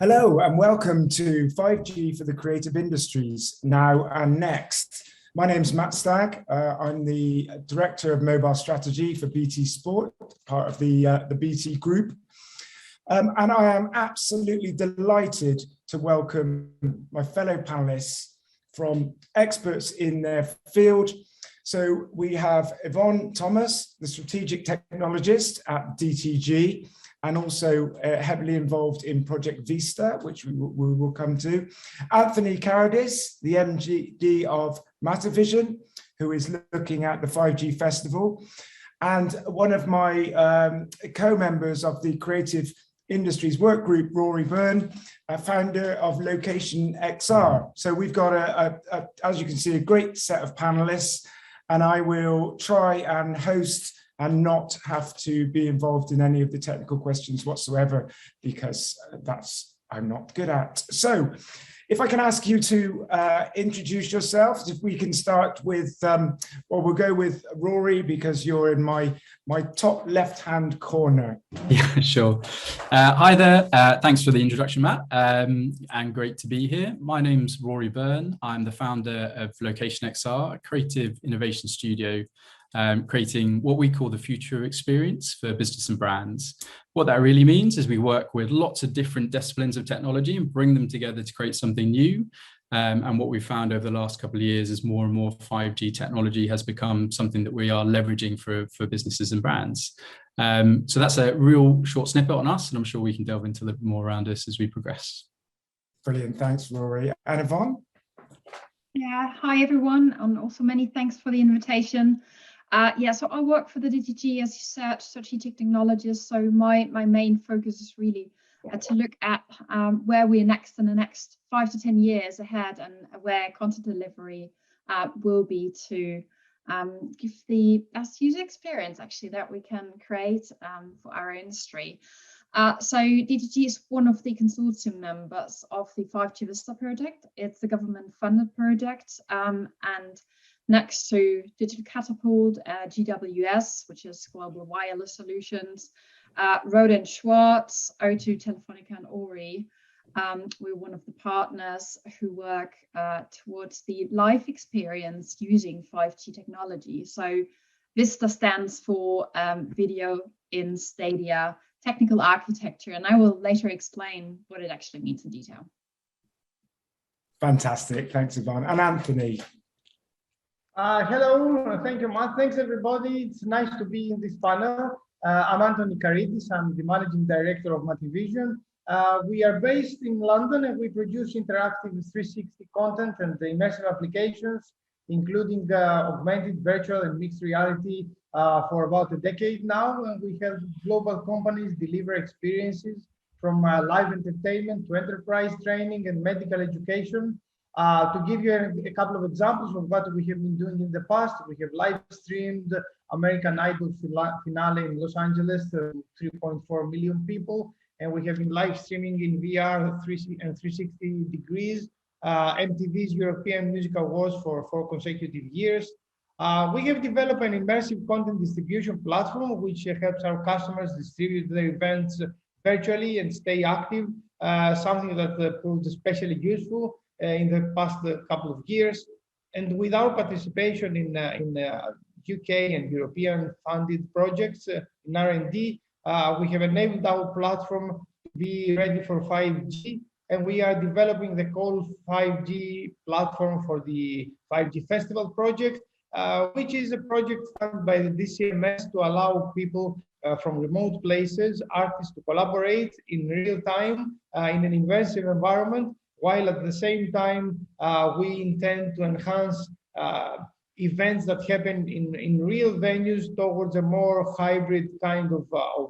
Hello and welcome to 5G for the creative industries, now and next. My name's Matt Stagg. I'm the Director of Mobile Strategy for BT Sport, part of the BT Group. And I am absolutely delighted to welcome my fellow panelists from experts in their field. So we have Yvonne Thomas, the Strategic Technologist at DTG, and also heavily involved in Project Vista, which we will come to. Anthony Karydis, the MD of Mativision, who is looking at the 5G Festival, and one of my co-members of the Creative Industries Work Group, Rory Byrne, founder of LocationXR. So we've got, as you can see, a great set of panelists, and I will try and host and not have to be involved in any of the technical questions whatsoever, because I'm not good at. So if I can ask you to introduce yourselves, if we can start with, well, we'll go with Rory, because you're in my top left-hand corner. Yeah, sure. Hi there. Thanks for the introduction, Matt, and great to be here. My name's Rory Byrne. I'm the founder of LocationXR, a creative innovation studio creating what we call the future experience for business and brands. What that really means is we work with lots of different disciplines of technology and bring them together to create something new. And what we've found over the last couple of years is more and more 5G technology has become something that we are leveraging for businesses and brands. So that's a real short snippet on us, and I'm sure we can delve into a little bit more around us as we progress. Brilliant, thanks, Rory. And Yvonne? Yeah, hi everyone, and also many thanks for the invitation. So I work for the DTG, as you said, strategic technologist. So my main focus is really to look at where we're next in the next 5 to 10 years ahead, and where content delivery will be to give the best user experience actually that we can create for our industry. So DTG is one of the consortium members of the 5G Vista project. It's the government-funded project, and next to Digital Catapult, GWS, which is Global Wireless Solutions, Rohde & Schwarz, O2, Telefonica, and Rory. We're one of the partners who work towards the live experience using 5G technology. So Vista stands for Video in Stadia Technical Architecture, and I will later explain what it actually means in detail. Fantastic, thanks, Yvonne. And Anthony? Hello, thank you, Matt. Thanks, everybody. It's nice to be in this panel. I'm Anthony Karydis. I'm the Managing Director of Mativision. We are based in London, and we produce interactive 360 content and immersive applications, including augmented, virtual, and mixed reality for about a decade now. And we help global companies deliver experiences from live entertainment to enterprise training and medical education. To give you a couple of examples of what we have been doing in the past, we have live streamed American Idol finale in Los Angeles to 3.4 million people, and we have been live streaming in VR and 360 degrees MTV's European Music Awards for 4 consecutive years. We have developed an immersive content distribution platform which helps our customers distribute their events virtually and stay active, something that proved especially useful in the past couple of years. And with our participation in UK and European funded projects in R&D, we have enabled our platform to be ready for 5G, and we are developing the whole 5G platform for the 5G Festival project, which is a project funded by the DCMS to allow people from remote places, artists, to collaborate in real time in an immersive environment, while at the same time we intend to enhance events that happen in real venues towards a more hybrid kind of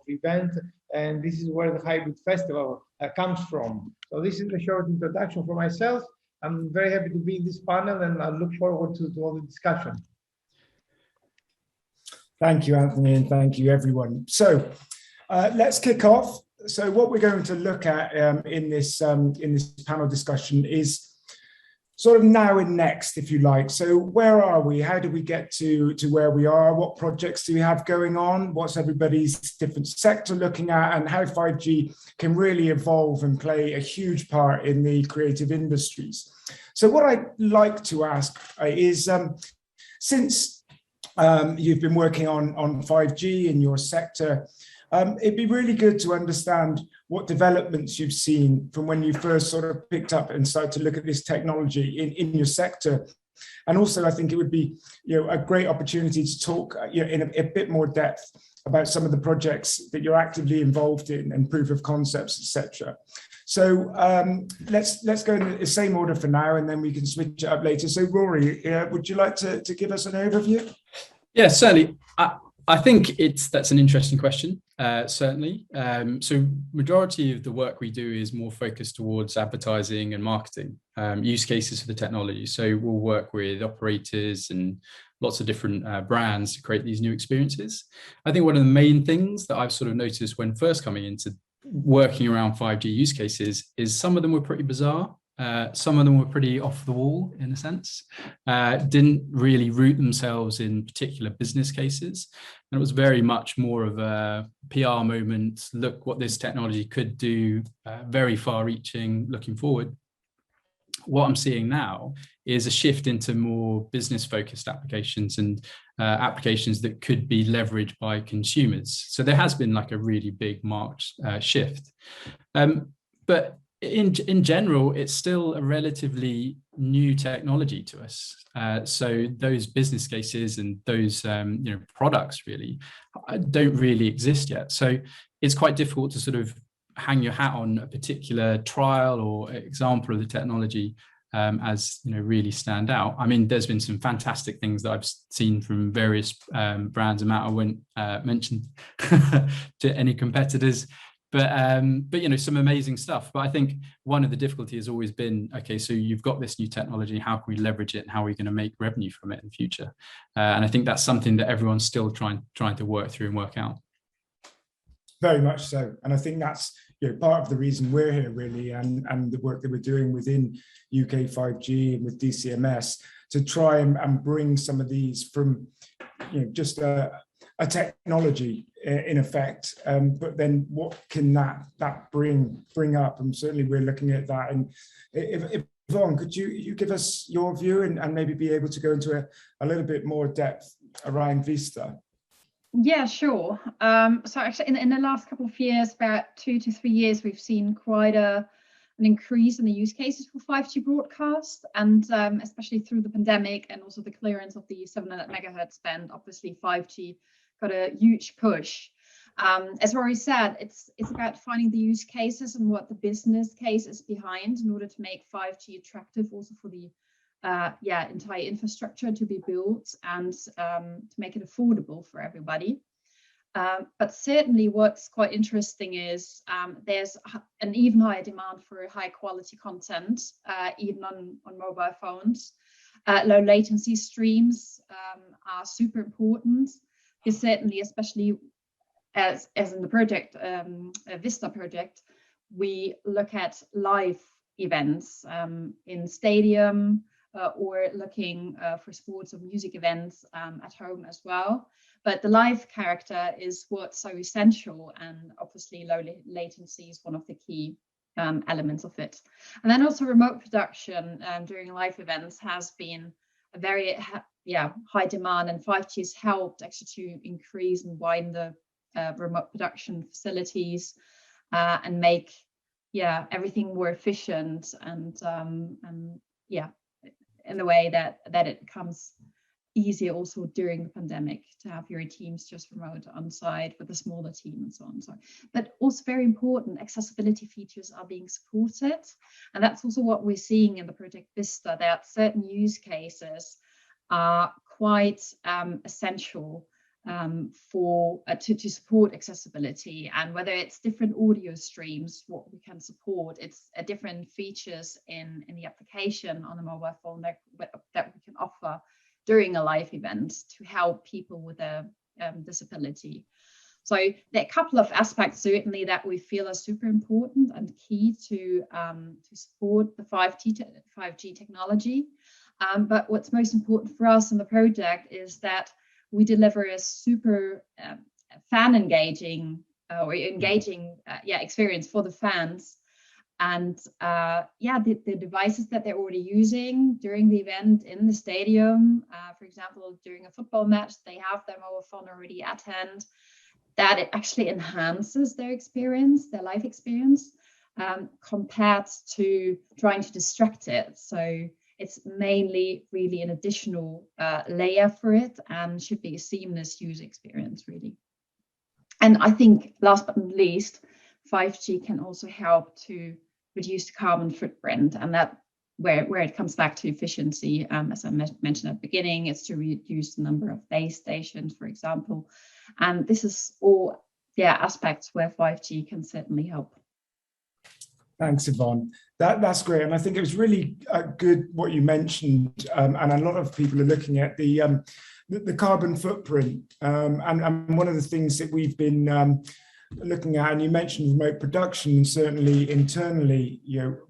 event. And this is where the hybrid festival comes from. So this is a short introduction for myself. I'm very happy to be in this panel, and I look forward to all the discussion. Thank you, Anthony, and thank you, everyone. So let's kick off. So what we're going to look at in this panel discussion is sort of now and next, if you like. So where are we? How do we get to where we are? What projects do we have going on? What's everybody's different sector looking at, and how 5G can really evolve and play a huge part in the creative industries? So what I'd like to ask is, since you've been working on 5G in your sector, it'd be really good to understand what developments you've seen from when you first sort of picked up and started to look at this technology in your sector. And also, I think it would be, a great opportunity to talk, in a bit more depth about some of the projects that you're actively involved in and proof of concepts, etc. So let's go in the same order for now, and then we can switch it up later. So Rory, would you like to give us an overview? Yeah, certainly. I think that's an interesting question, certainly. So majority of the work we do is more focused towards advertising and marketing, use cases for the technology. So we'll work with operators and lots of different brands to create these new experiences. I think one of the main things that I've sort of noticed when first coming into working around 5G use cases is some of them were pretty bizarre. Some of them were pretty off the wall in a sense, didn't really root themselves in particular business cases. And it was very much more of a PR moment, look what this technology could do, very far reaching, looking forward. What I'm seeing now is a shift into more business focused applications and applications that could be leveraged by consumers. So there has been like a really big marked shift. But in general, it's still a relatively new technology to us. So those business cases and those products really don't really exist yet. So it's quite difficult to sort of hang your hat on a particular trial or example of the technology as really stand out. I mean, there's been some fantastic things that I've seen from various brands, and Matt, I won't mention to any competitors. But some amazing stuff. But I think one of the difficulty has always been, okay, so you've got this new technology, how can we leverage it and how are we going to make revenue from it in the future? And I think that's something that everyone's still trying to work through and work out. Very much so. And I think that's part of the reason we're here really, and the work that we're doing within UK5G and with DCMS to try and bring some of these from just a technology in effect, but then what can that bring up? And certainly we're looking at that. And if Yvonne, could you give us your view and maybe be able to go into a little bit more depth around Vista? Yeah, sure. So actually in the last couple of years, about 2 to 3 years, we've seen quite an increase in the use cases for 5G broadcast, and especially through the pandemic and also the clearance of the 700 megahertz band, obviously 5G got a huge push. As Rory said, it's about finding the use cases and what the business case is behind in order to make 5G attractive also for the entire infrastructure to be built and to make it affordable for everybody. But certainly what's quite interesting is there's an even higher demand for high quality content, even on mobile phones. Low latency streams are super important. Is certainly, especially as in the project, Vista project, we look at live events in stadium or looking for sports or music events at home as well. But the live character is what's so essential, and obviously low latency is one of the key elements of it. And then also remote production during live events has been a very high demand, and 5G has helped actually to increase and widen the remote production facilities and make everything more efficient and in the way that it becomes easier also during the pandemic to have your teams just remote on site with a smaller team and so on. But also very important, accessibility features are being supported, and that's also what we're seeing in the project Vista, that certain use cases are quite essential to support accessibility, and whether it's different audio streams, what we can support, it's different features in the application on a mobile phone that we can offer during a live event to help people with a disability. So there are a couple of aspects certainly that we feel are super important and key to support the 5G technology. But what's most important for us in the project is that we deliver a super fan engaging experience for the fans. And the devices that they're already using during the event in the stadium, for example, during a football match, they have their mobile phone already at hand, that it actually enhances their experience, their life experience, compared to trying to distract it. So it's mainly really an additional layer for it and should be a seamless user experience, really. And I think last but not least, 5G can also help to reduce the carbon footprint, and that where it comes back to efficiency, as I mentioned at the beginning, it's to reduce the number of base stations, for example. And this is all aspects where 5G can certainly help. Thanks, Yvonne. That's great. And I think it was really good what you mentioned. And a lot of people are looking at the carbon footprint. And one of the things that we've been looking at, and you mentioned remote production, and certainly internally,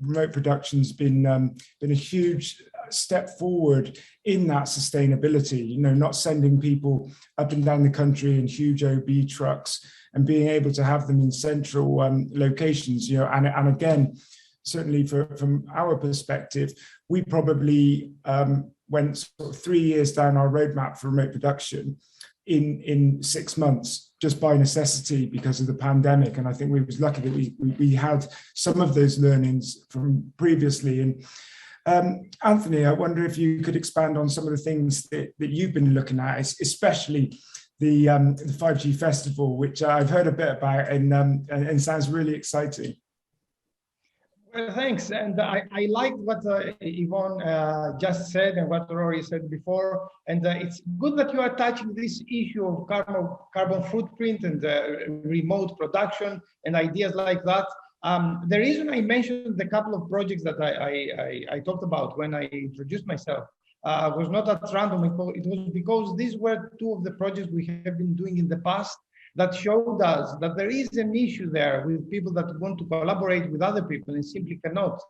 remote production's been a huge step forward in that sustainability, not sending people up and down the country in huge OB trucks and being able to have them in central locations, and again, certainly from our perspective, we probably went sort of 3 years down our roadmap for remote production in 6 months, just by necessity because of the pandemic. And I think we was lucky that we had some of those learnings from previously. And Anthony, I wonder if you could expand on some of the things that you've been looking at, especially the 5G festival, which I've heard a bit about and sounds really exciting. Well, thanks. And I liked what Yvonne just said and what Rory said before. And it's good that you are touching this issue of carbon footprint and remote production and ideas like that. The reason I mentioned the couple of projects that I talked about when I introduced myself was not at random. It was because these were two of the projects we have been doing in the past that showed us that there is an issue there with people that want to collaborate with other people and simply cannot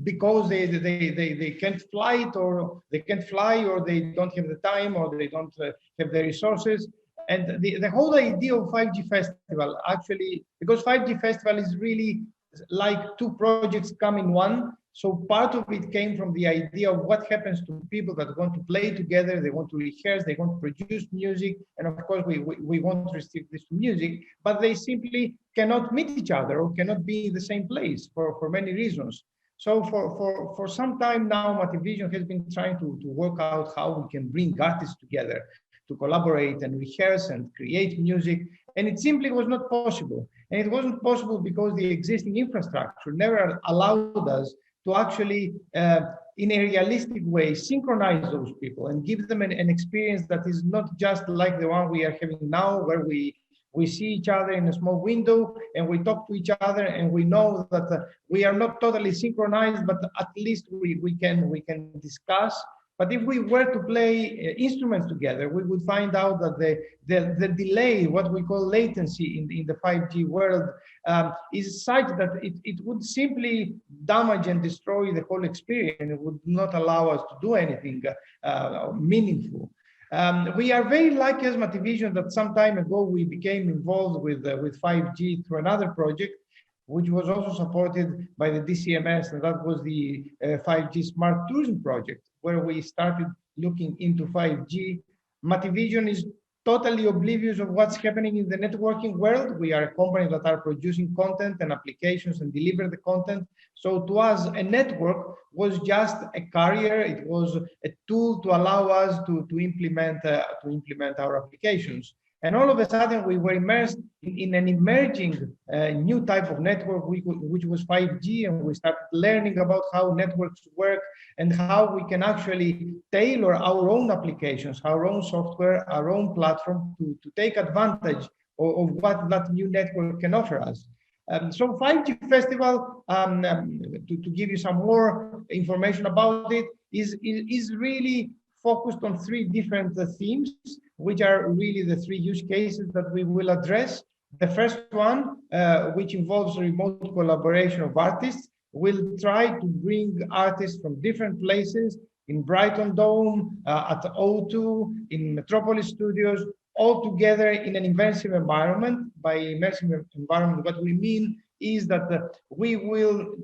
because they can't fly it, or they can't fly, or they don't have the time, or they don't have the resources. And the whole idea of 5G Festival, actually, because 5G Festival is really like two projects come in one. So part of it came from the idea of what happens to people that want to play together, they want to rehearse, they want to produce music, and of course we want to restrict this to music, but they simply cannot meet each other or cannot be in the same place for many reasons. So for some time now, Mativision has been trying to work out how we can bring artists together to collaborate and rehearse and create music, and it simply was not possible. And it wasn't possible because the existing infrastructure never allowed us to actually, in a realistic way, synchronize those people and give them an experience that is not just like the one we are having now, where we see each other in a small window and we talk to each other and we know that we are not totally synchronized, but at least we can discuss. But if we were to play instruments together, we would find out that the delay, what we call latency in the 5G world, is such that it would simply damage and destroy the whole experience. It would not allow us to do anything meaningful. We are very lucky as Mativision that some time ago we became involved with 5G through another project, which was also supported by the DCMS, and that was the 5G Smart Tourism project, where we started looking into 5G. Mativision is totally oblivious of what's happening in the networking world. We are a company that are producing content and applications and deliver the content. So to us, a network was just a carrier. It was a tool to allow us to implement our applications. And all of a sudden, we were immersed in an emerging new type of network, which was 5G, and we started learning about how networks work and how we can actually tailor our own applications, our own software, our own platform to take advantage of what that new network can offer us. So 5G Festival, to give you some more information about it, is really focused on three different themes, which are really the three use cases that we will address. The first one, which involves remote collaboration of artists, will try to bring artists from different places in Brighton Dome, at O2, in Metropolis Studios, all together in an immersive environment. By immersive environment, what we mean is that we will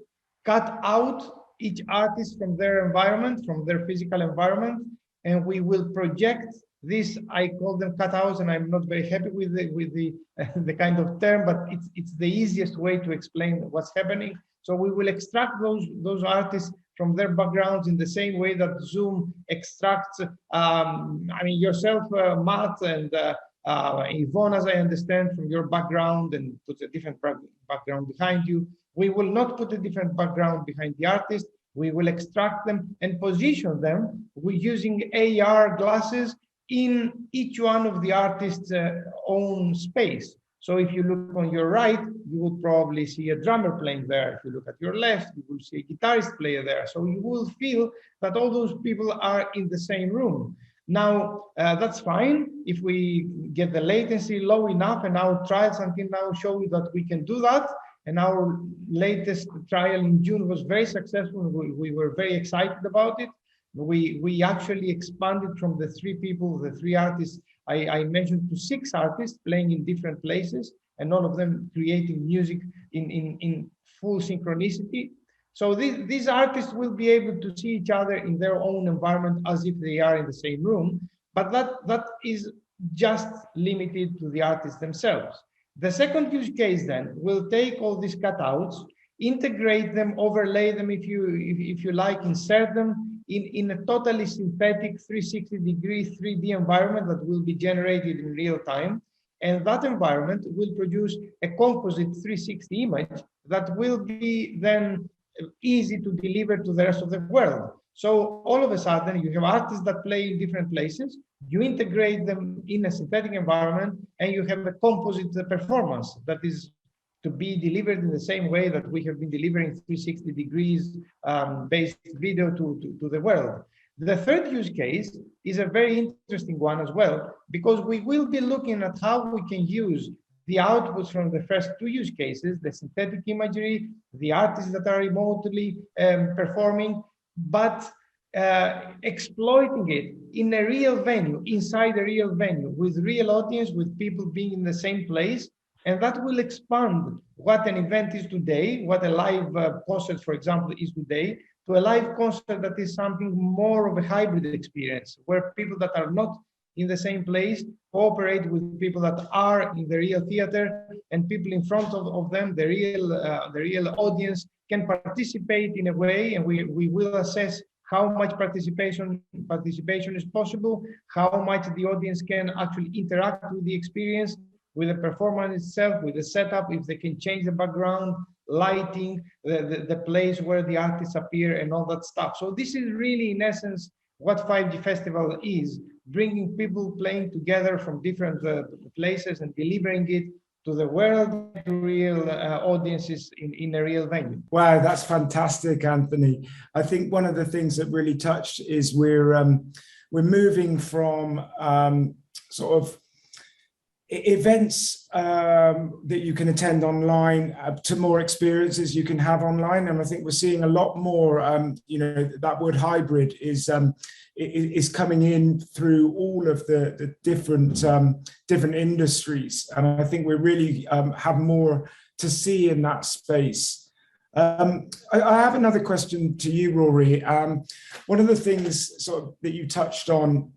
cut out each artist from their environment, from their physical environment, and we will project this. I call them cutouts, and I'm not very happy with the kind of term, but it's the easiest way to explain what's happening. So we will extract those artists from their backgrounds in the same way that Zoom extracts, I mean, yourself, Matt, and Yvonne, as I understand, from your background, and puts a different background behind you. We will not put a different background behind the artist. We will extract them and position them using AR glasses in each one of the artist's own space. So if you look on your right, you will probably see a drummer playing there. If you look at your left, you will see a guitarist player there. So you will feel that all those people are in the same room. Now, that's fine if we get the latency low enough, and our trials until now show you that we can do that. And our latest trial in June was very successful. We were very excited about it. We actually expanded from the three artists I mentioned, to 6 artists playing in different places, and all of them creating music in full synchronicity. So these artists will be able to see each other in their own environment as if they are in the same room, but that is just limited to the artists themselves. The second use case then will take all these cutouts, integrate them, overlay them, if you like, insert them in a totally synthetic 360-degree 3D environment that will be generated in real time. And that environment will produce a composite 360 image that will be then easy to deliver to the rest of the world. So all of a sudden, you have artists that play in different places, you integrate them in a synthetic environment, and you have a composite performance that is to be delivered in the same way that we have been delivering 360 degrees based video to the world. The third use case is a very interesting one as well, because we will be looking at how we can use the outputs from the first 2 use cases, the synthetic imagery, the artists that are remotely performing, but exploiting it in a real venue, inside a real venue, with real audience, with people being in the same place. And that will expand what an event is today, what a live concert, for example, is today, to a live concert that is something more of a hybrid experience, where people that are not in the same place cooperate with people that are in the real theater, and people in front of them, the real audience, can participate in a way, and we will assess how much participation is possible, how much the audience can actually interact with the experience, with the performance itself, with the setup, if they can change the background, lighting, the place where the artists appear, and all that stuff. So this is really, in essence, what 5G Festival is, bringing people playing together from different places and delivering it to the world, to real audiences in a real venue. Wow, that's fantastic, Anthony. I think one of the things that really touched is we're moving from sort of events that you can attend online to more experiences you can have online, and I think we're seeing a lot more. That word hybrid is coming in through all of the different industries, and I think we really have more to see in that space. I have another question to you, Rory. One of the things sort of that you touched on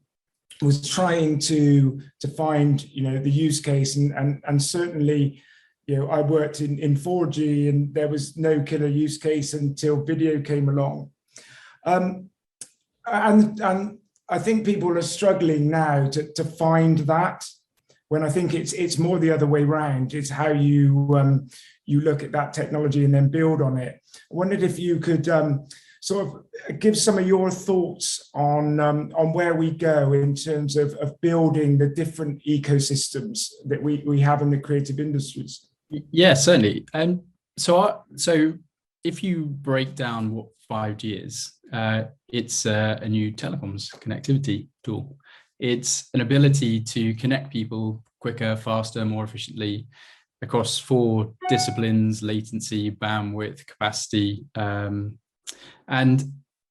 was trying to find, the use case, and certainly, I worked in 4G, and there was no killer use case until video came along. And I think people are struggling now to find that, when I think it's more the other way around. It's how you look at that technology and then build on it. I wondered if you could sort of give some of your thoughts on where we go in terms of building the different ecosystems that we have in the creative industries. Yeah, certainly. So if you break down what 5G is, It's a new telecoms connectivity tool. It's an ability to connect people quicker, faster, more efficiently across 4 disciplines: latency, bandwidth, capacity. And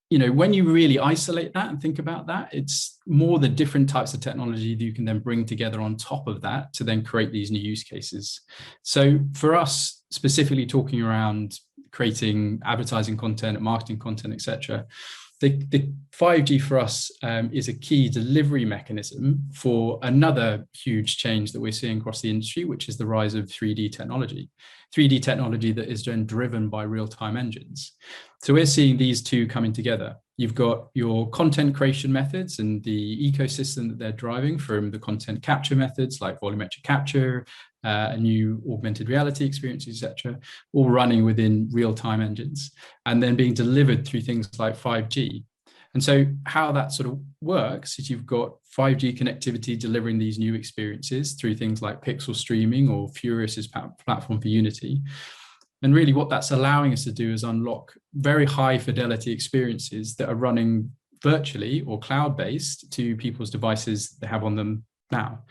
when you really isolate that and think about that, it's more the different types of technology that you can then bring together on top of that to then create these new use cases. So for us, specifically talking around creating advertising content, marketing content, etc., the 5G for us is a key delivery mechanism for another huge change that we're seeing across the industry, which is the rise of 3D technology. 3D technology that is then driven by real-time engines. So we're seeing these two coming together. You've got your content creation methods and the ecosystem that they're driving from the content capture methods like volumetric capture, new augmented reality experiences, etc., all running within real-time engines and then being delivered through things like 5G. And so how that sort of works is you've got 5G connectivity delivering these new experiences through things like pixel streaming or Furious's platform for Unity. And really what that's allowing us to do is unlock very high fidelity experiences that are running virtually or cloud-based to people's devices they have on them now.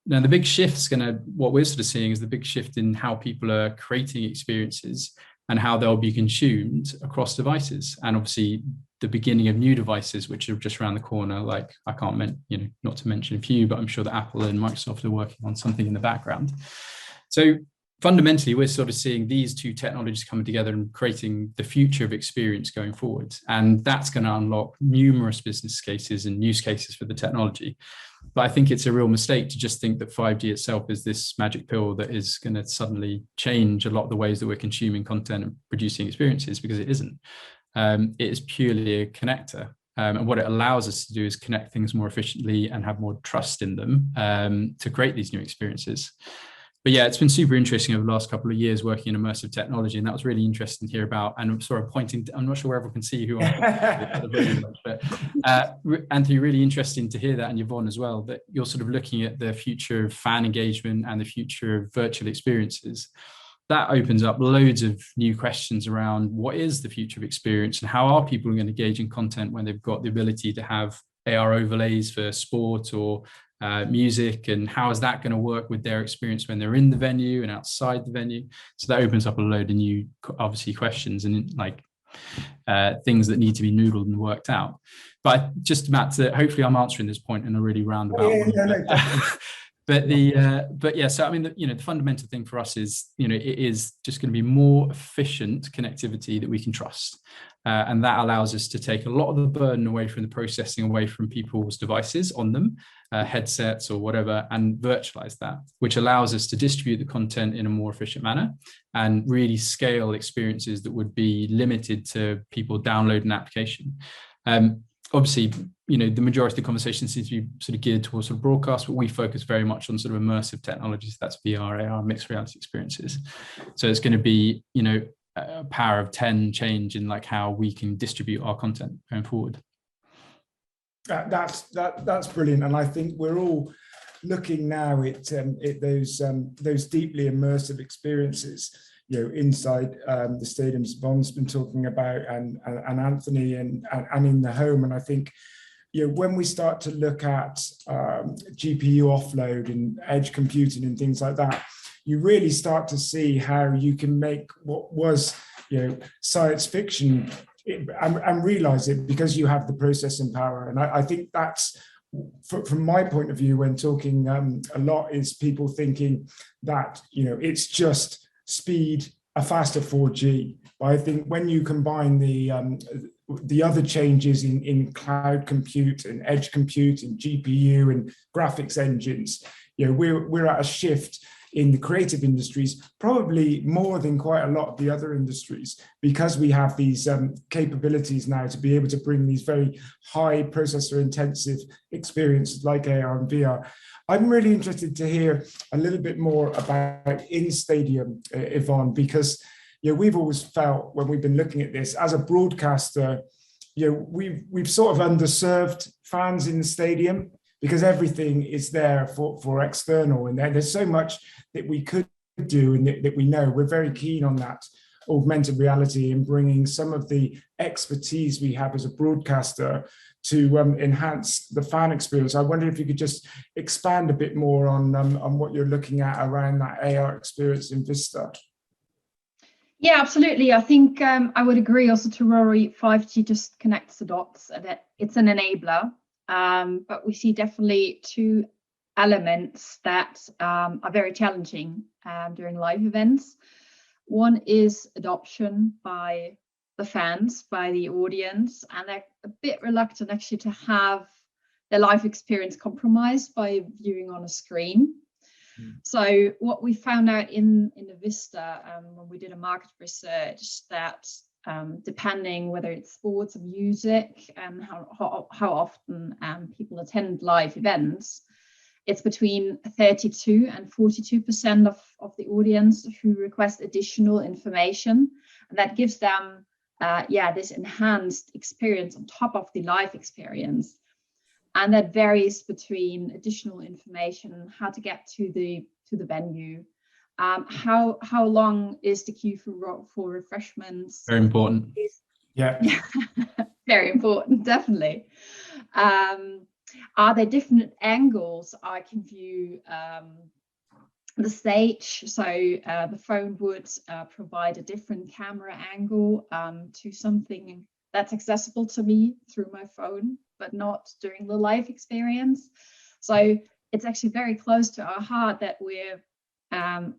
Now, the big shift's what we're sort of seeing is the big shift in how people are creating experiences and how they'll be consumed across devices. And obviously the beginning of new devices, which are just around the corner, like I can't not to mention a few, but I'm sure that Apple and Microsoft are working on something in the background. So fundamentally, we're sort of seeing these two technologies coming together and creating the future of experience going forward. And that's going to unlock numerous business cases and use cases for the technology. But I think it's a real mistake to just think that 5G itself is this magic pill that is going to suddenly change a lot of the ways that we're consuming content and producing experiences, because it isn't. It is purely a connector. And what it allows us to do is connect things more efficiently and have more trust in them to create these new experiences. But yeah, it's been super interesting over the last couple of years working in immersive technology, and that was really interesting to hear about. And I'm sort of pointing, I'm not sure where everyone can see who I'm but Anthony, really interesting to hear that, and Yvonne as well, that you're sort of looking at the future of fan engagement and the future of virtual experiences. That opens up loads of new questions around what is the future of experience and how are people going to engage in content when they've got the ability to have AR overlays for sport or music, and how is that going to work with their experience when they're in the venue and outside the venue? So that opens up a load of new, obviously, questions and things that need to be noodled and worked out. But just Matt, hopefully I'm answering this point in a really roundabout way. But yeah, so I mean, the fundamental thing for us is, it is just going to be more efficient connectivity that we can trust. And that allows us to take a lot of the burden away from the processing, away from people's devices on them, headsets or whatever, and virtualize that, which allows us to distribute the content in a more efficient manner and really scale experiences that would be limited to people downloading an application. Obviously, the majority of the conversation seems to be sort of geared towards sort of broadcast, but we focus very much on sort of immersive technologies. That's VR, AR, mixed reality experiences. So it's going to be, a power of 10 change in how we can distribute our content going forward. That's brilliant, and I think we're all looking now at those deeply immersive experiences, inside the stadiums Yvonne's been talking about, and Anthony, and in the home. And I think, when we start to look at GPU offload and edge computing and things like that, you really start to see how you can make what was, science fiction and realize it, because you have the processing power. And I think that's, from my point of view, when talking a lot, is people thinking that, it's just speed, a faster 4G. But I think when you combine the other changes in cloud compute and edge compute and GPU and graphics engines, we're at a shift in the creative industries, probably more than quite a lot of the other industries, because we have these capabilities now to be able to bring these very high processor intensive experiences like AR and VR. I'm really interested to hear a little bit more about in-stadium, Yvonne, because we've always felt, when we've been looking at this as a broadcaster, we've sort of underserved fans in the stadium, because everything is there for external, and there's so much that we could do and that we know. We're very keen on that. augmented reality and bringing some of the expertise we have as a broadcaster to enhance the fan experience. I wonder if you could just expand a bit more on what you're looking at around that AR experience in Vista. Yeah, absolutely. I think I would agree also to Rory. 5G just connects the dots, and that it's an enabler. But we see definitely two elements that are very challenging during live events. One is adoption by the fans, by the audience, and they're a bit reluctant actually to have their live experience compromised by viewing on a screen. So what we found out in the Vista when we did a market research, that depending whether it's sports or music and how often people attend live events, it's between 32 and 42% of the audience who request additional information, and that gives them this enhanced experience on top of the live experience. And that varies between additional information, how to get to the venue, how long is the queue for refreshments. Very important. Yeah. Very important, definitely. Are there different angles I can view the stage? So the phone would provide a different camera angle to something that's accessible to me through my phone, but not during the live experience. So it's actually very close to our heart that we're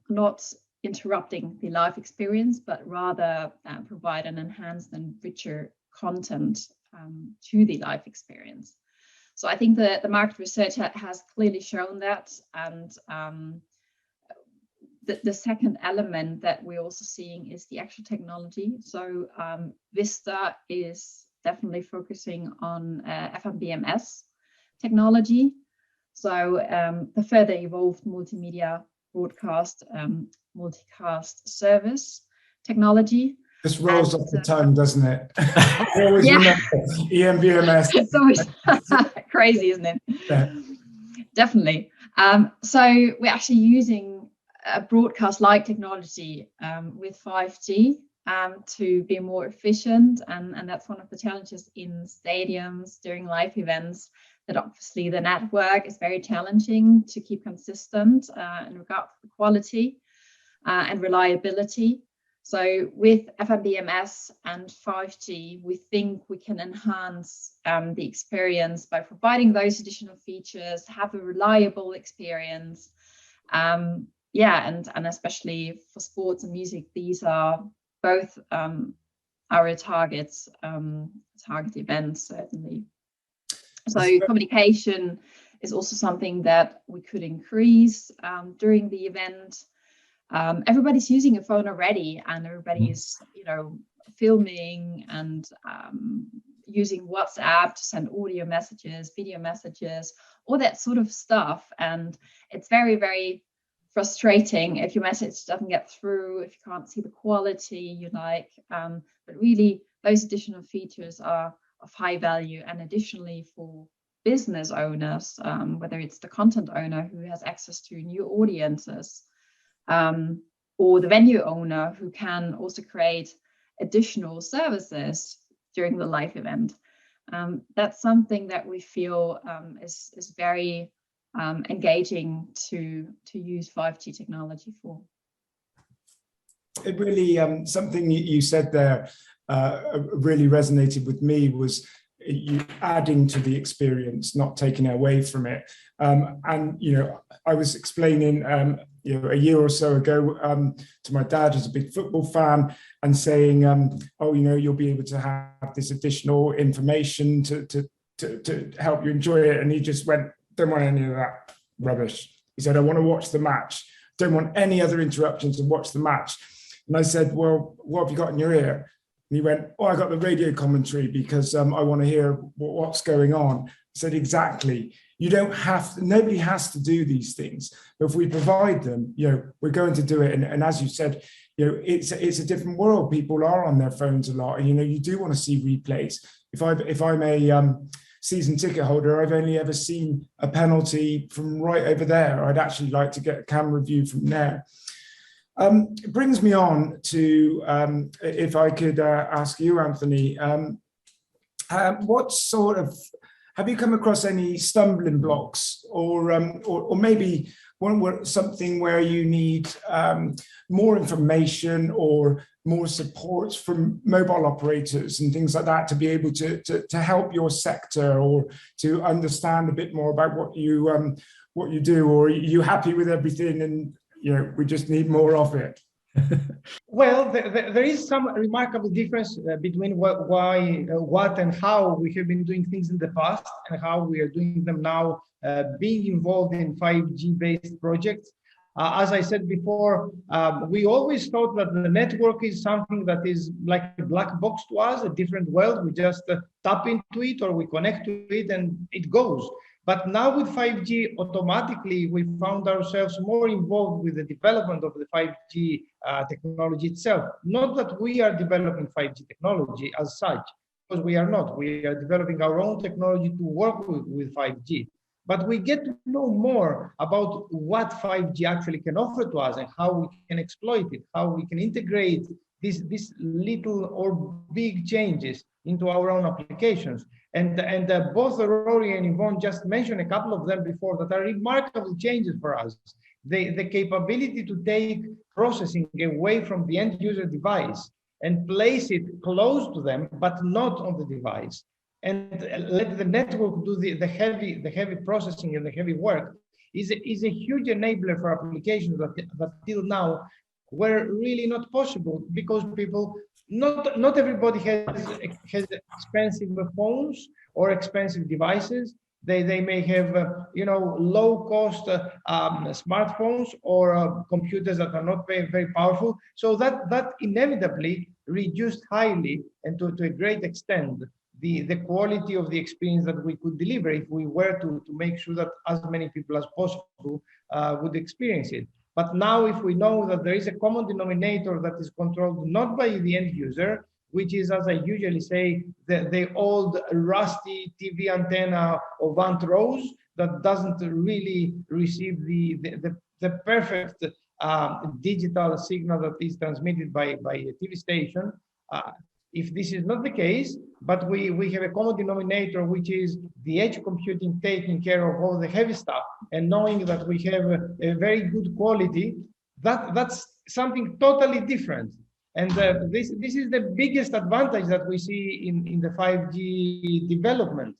not interrupting the live experience, but rather provide an enhanced and richer content to the live experience. So I think the market research has clearly shown that. And the second element that we're also seeing is the actual technology. So Vista is definitely focusing on FMBMS technology. So the further evolved multimedia broadcast multicast service technology. This rolls off the tongue, doesn't it? I always remember EMBMS. It's always crazy, isn't it? Yeah. Definitely. So we're actually using a broadcast-like technology with 5G to be more efficient, and that's one of the challenges in stadiums during live events, that obviously the network is very challenging to keep consistent in regard to the quality and reliability. So with FMBMS and 5G, we think we can enhance the experience by providing those additional features, have a reliable experience. And especially for sports and music, these are both our target events, certainly. So communication is also something that we could increase during the event. Everybody's using a phone already, and everybody's, filming and using WhatsApp to send audio messages, video messages, all that sort of stuff. And it's very, very frustrating if your message doesn't get through, if you can't see the quality you like. But really, those additional features are of high value. And additionally, for business owners, whether it's the content owner who has access to new audiences, or the venue owner who can also create additional services during the live event. That's something that we feel is very engaging to use 5G technology for. It really, something you said there really resonated with me, was you adding to the experience, not taking away from it. And I was explaining a year or so ago to my dad, who's a big football fan, and saying, you'll be able to have this additional information to help you enjoy it. And he just went, don't want any of that rubbish. He said, I want to watch the match. Don't want any other interruptions, to watch the match. And I said, well, what have you got in your ear? And he went, I got the radio commentary because I want to hear what's going on. I said, exactly. You don't have to, nobody has to do these things. But if we provide them, we're going to do it. And as you said, it's a different world. People are on their phones a lot. And, you do want to see replays. If I'm a season ticket holder, I've only ever seen a penalty from right over there. I'd actually like to get a camera view from there. It brings me on to, if I could ask you, Anthony, what sort of, have you come across any stumbling blocks, or maybe something where you need more information or more support from mobile operators and things like that to be able to help your sector, or to understand a bit more about what you do, or are you happy with everything and we just need more of it? Well, there is some remarkable difference between what and how we have been doing things in the past and how we are doing them now, being involved in 5G based projects. As I said before, we always thought that the network is something that is like a black box to us, a different world. We just tap into it or we connect to it and it goes. But now with 5G, automatically we found ourselves more involved with the development of the 5G technology itself. Not that we are developing 5G technology as such, because we are not. We are developing our own technology to work with 5G. But we get to know more about what 5G actually can offer to us and how we can exploit it, how we can integrate these little or big changes into our own applications. And both Rory and Yvonne just mentioned a couple of them before that are remarkable changes for us. The capability to take processing away from the end user device and place it close to them, but not on the device, and let the network do the heavy processing and the heavy work is a huge enabler for applications that till now were really not possible, because people, not everybody has expensive phones or expensive devices. They may have low cost smartphones or computers that are not very powerful. So that inevitably reduced highly and to a great extent the quality of the experience that we could deliver if we were to make sure that as many people as possible would experience it. But now, if we know that there is a common denominator that is controlled not by the end user, which is, as I usually say, the old rusty TV antenna of Aunt Rose that doesn't really receive the perfect digital signal that is transmitted by a TV station. If this is not the case, but we have a common denominator, which is the edge computing taking care of all the heavy stuff, and knowing that we have a very good quality, that's something totally different. And this is the biggest advantage that we see in the 5G development.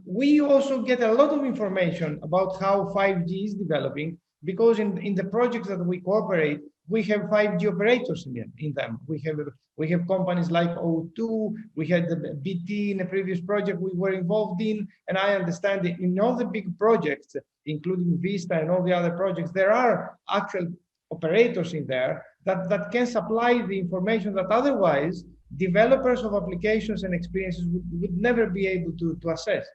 We also get a lot of information about how 5G is developing, because in the projects that we cooperate, we have 5G operators in them. We have companies like O2, we had the BT in a previous project we were involved in, and I understand that in all the big projects, including Vista and all the other projects, there are actual operators in there that can supply the information that otherwise developers of applications and experiences would never be able to assess.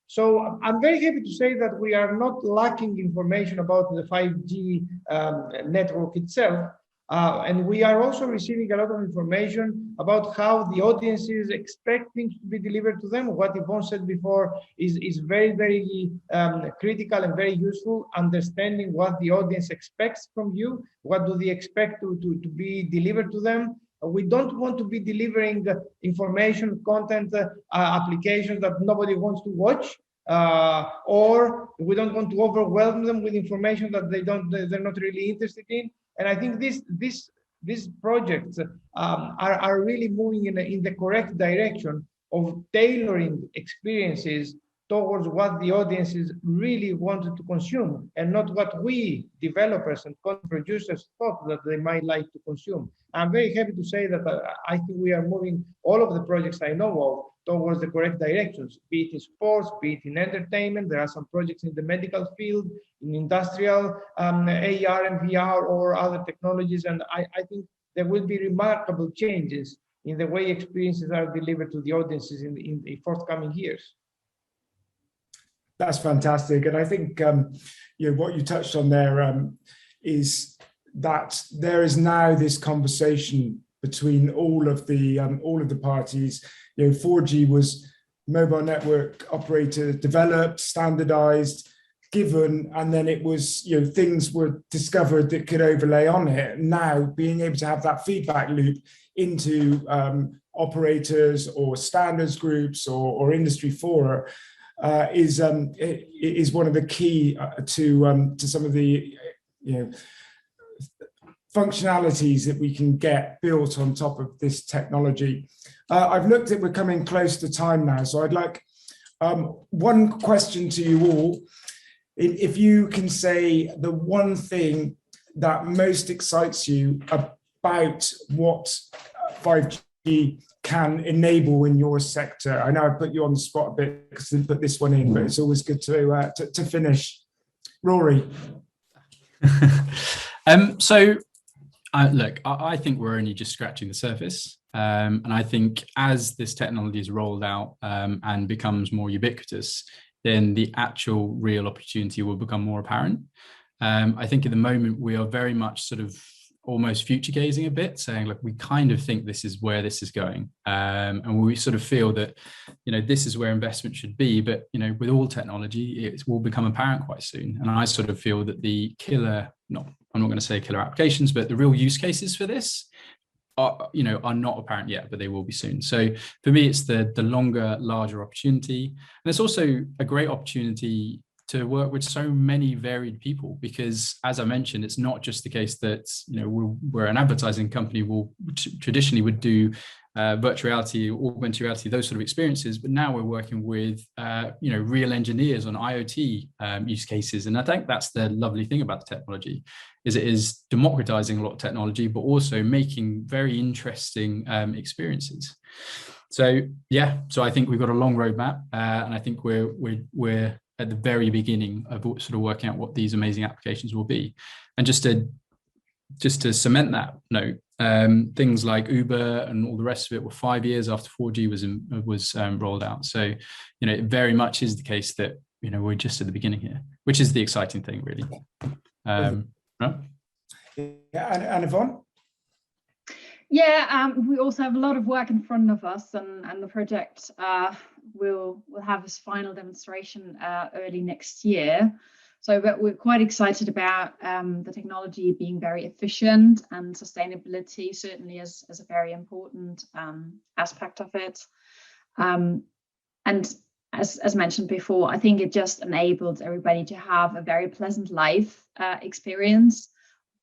So I'm very happy to say that we are not lacking information about the 5G network itself. And we are also receiving a lot of information about how the audiences expect things to be delivered to them. What Yvonne said before is very, very critical and very useful, understanding what the audience expects from you, what do they expect to be delivered to them. We don't want to be delivering information, content, applications that nobody wants to watch, or we don't want to overwhelm them with information that they're not really interested in. And I think these projects are really moving in the correct direction of tailoring experiences towards what the audiences really wanted to consume, and not what we developers and content producers thought that they might like to consume. I'm very happy to say that I think we are moving all of the projects I know of towards the correct directions, be it in sports, be it in entertainment. There are some projects in the medical field, in industrial, AR and VR or other technologies. And I think there will be remarkable changes in the way experiences are delivered to the audiences in the forthcoming years. That's fantastic. And I think what you touched on there is that there is now this conversation between all of the parties. 4G was mobile network operator developed, standardized, given, and then it was, things were discovered that could overlay on it. Now being able to have that feedback loop into operators or standards groups or industry fora is one of the key to some of the functionalities that we can get built on top of this technology. I've looked at, we're coming close to time now, so I'd like one question to you all. If you can say the one thing that most excites you about what 5G can enable in your sector. I know I put you on the spot a bit because I didn't put this one in, but it's always good to finish. Rory. Look, I think we're only just scratching the surface. And I think as this technology is rolled out and becomes more ubiquitous, then the actual real opportunity will become more apparent. I think at the moment we are very much sort of almost future gazing a bit, saying, look, we kind of think this is where this is going. And we sort of feel that, this is where investment should be. But, with all technology, it will become apparent quite soon. And I sort of feel that the I'm not going to say killer applications, but the real use cases for this are not apparent yet, but they will be soon. So for me, it's the longer, larger opportunity. And it's also a great opportunity to work with so many varied people, because as I mentioned, it's not just the case that, we're an advertising company, traditionally would do virtual reality, augmented reality, those sort of experiences. But now we're working with, real engineers on IoT use cases. And I think that's the lovely thing about the technology, is it is democratizing a lot of technology, but also making very interesting experiences. So, I think we've got a long roadmap, and I think we're at the very beginning of sort of working out what these amazing applications will be. And just to cement that note, things like Uber and all the rest of it were 5 years after 4G was rolled out. So, it very much is the case that, we're just at the beginning here, which is the exciting thing, really. Right? Yeah, and Yvonne? Yeah, we also have a lot of work in front of us, and the project will have its final demonstration early next year. So, but we're quite excited about the technology being very efficient, and sustainability certainly is a very important aspect of it. And as mentioned before, I think it just enables everybody to have a very pleasant life experience,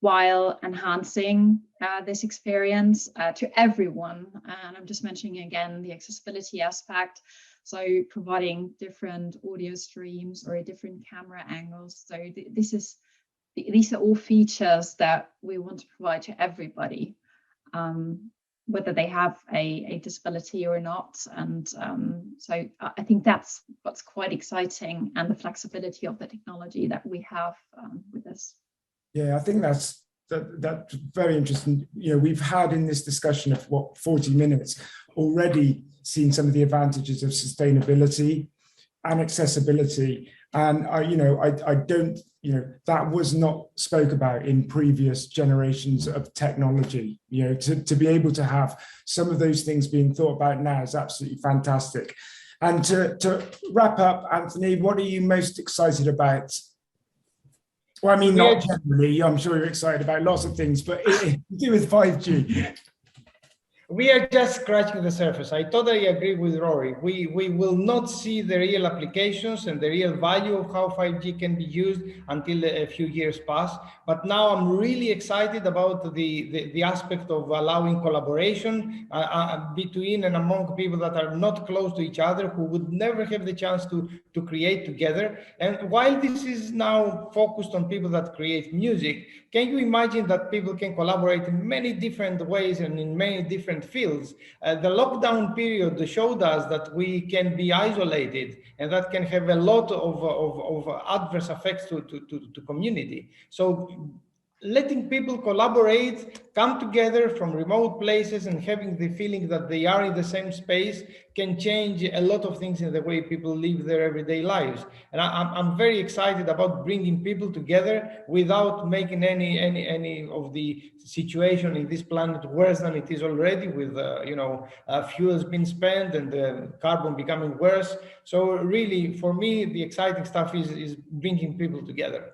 while enhancing this experience to everyone. And I'm just mentioning again the accessibility aspect. So providing different audio streams or different camera angles. So these are all features that we want to provide to everybody, whether they have a disability or not. And so I think that's what's quite exciting, and the flexibility of the technology that we have with this. Yeah, I think that's very interesting. We've had in this discussion of 40 minutes already seen some of the advantages of sustainability and accessibility. And I don't, that was not spoke about in previous generations of technology. To be able to have some of those things being thought about now is absolutely fantastic. And to wrap up, Anthony, what are you most excited about? Well, I mean, not generally. I'm sure you're excited about lots of things, but to do with 5G. We are just scratching the surface. I totally agree with Rory. We will not see the real applications and the real value of how 5G can be used until a few years pass. But now I'm really excited about the aspect of allowing collaboration between and among people that are not close to each other, who would never have the chance to create together. And while this is now focused on people that create music, can you imagine that people can collaborate in many different ways and in many different fields? The lockdown period showed us that we can be isolated, and that can have a lot of adverse effects to community. So letting people collaborate, come together from remote places and having the feeling that they are in the same space can change a lot of things in the way people live their everyday lives. And I'm very excited about bringing people together without making any of the situation in this planet worse than it is already, with fuels being spent and carbon becoming worse. So really, for me, the exciting stuff is bringing people together.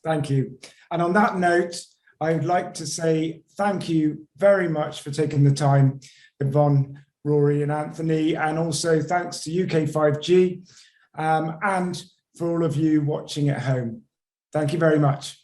Thank you. And on that note, I would like to say thank you very much for taking the time, Yvonne, Rory and Anthony, and also thanks to UK5G and for all of you watching at home. Thank you very much.